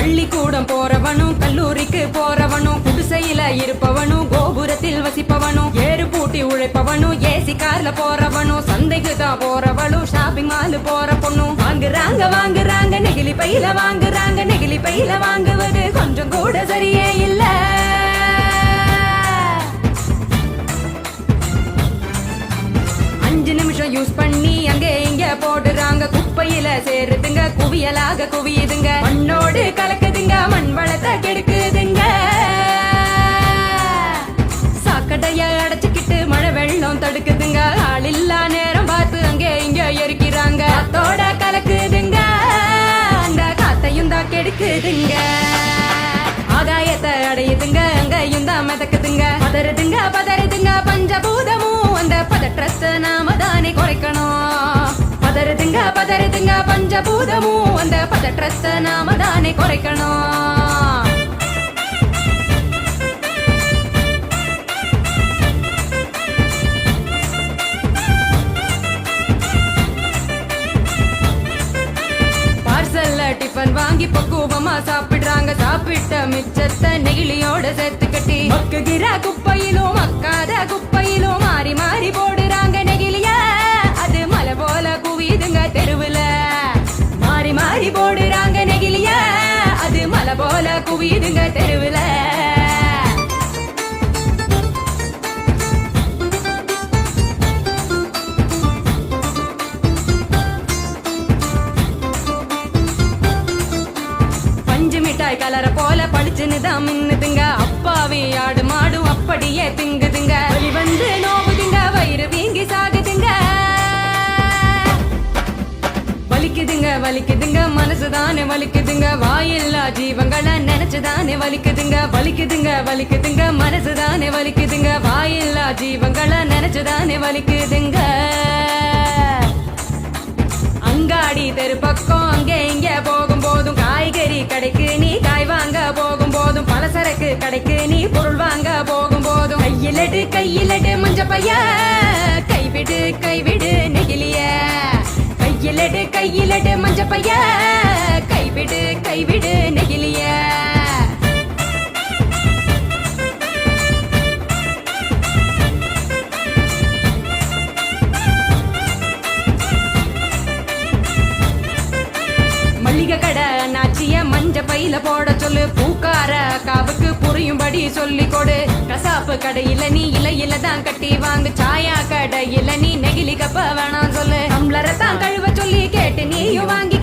பள்ளிக்கூடம் போறவனும் கல்லூரிக்கு போறவனும் குடிசையில இருப்பவனும் கோபுரத்தில் வசிப்பவனும் ஏறு பூட்டி உழைப்பவனும் ஏசி கார்ல போறவனும் சந்தைக்கு தான் போறவளும் ஷாப்பிங் மால் போற பொண்ணும் வாங்குறாங்க நெகிழி பையில வாங்குறாங்க நெகிழி பையில வாங்குவது கொஞ்சம் கூட சரியே இல்ல. நிமிஷம் யூஸ் பண்ணி அங்கே இங்க போடுறாங்க குப்பையில சேருதுங்க குவியலாக குவியுதுங்க மண்ணோடு கலக்குதுங்க மண் வளத்தை கெடுக்குதுங்க. சாக்கடைய அடைச்சுக்கிட்டு மழை வெள்ளம் தடுக்குதுங்க ஆள் இல்லா நேரம் பார்த்து அங்கே இங்க எரிக்கிறாங்க காத்தோட கலக்குதுங்க அந்த காத்தையும் தான் கெடுக்குதுங்க. ஆகாயத்தை அடையுதுங்க அங்கையும் தான் மிதக்குதுங்க பதறுதுங்க பஞ்சபூதமும் அந்த பதற்றத்தை நாம தானே குறைக்கணும். பதறுதுங்க பஞ்சபூதமும் அந்த பதற்றத்தை நாம தானே குறைக்கணும். டிஃபன் வாங்கி பக்குவமா சாப்பிடுறாங்க சாப்பிட்ட மிச்சத்தை நெகிழியோட சேர்த்து கட்டி மக்குகிற குப்பையிலும் மக்காத குப்பையிலும் மாறி மாறி போடுறாங்க நெகிழிய அது மலை போல குவியுதுங்க தெருவுல மாறி மாறி போடுறாங்க நெகிழிய அது மலை போல குவியுதுங்க தெருவுல. மிட்டாய் கலர போல பளிச்சுன்னு தான் மின்னுதுங்க அப்பாவி ஆடு மாடும் அப்படியே திங்குதுங்க வலி வந்து நோவுதுங்க வயிறு வீங்கி சாகுதுங்க வலிக்குதுங்க மனசுதானே வலிக்குதுங்க வாயில்லா ஜீவங்களை நினைச்சுதானே வலிக்குதுங்க மனசுதானே வலிக்குதுங்க வாயில்லா ஜீவங்களை நினைச்சுதானே வலிக்குதுங்க. அங்காடி தெரு பக்கம் அங்கே இங்க போகும் போதும் காய்கறி கடைக்கு நீ காய் வாங்க போகும் போதும் பலசரக்கு கடைக்கு நீ பொருள் வாங்க போகும் போதும் கையிலடு மஞ்ச பைய கைவிடு நெகிழிய கையிலடு மஞ்ச பைய கைவிடு நெகிழிய. கடை நாச்சிய மஞ்ச பையில போட சொல்லு பூக்கார காவுக்கு புரியும்படி சொல்லி கொடு கசாப்பு கடையில நீ இலையில தான் கட்டி வாங்கு சாயா கடையில நீ நெகிழி கப்ப வேணாம் சொல்லு டம்ளரை தான் கழுவ சொல்லி கேட்டு நீயும் வாங்கி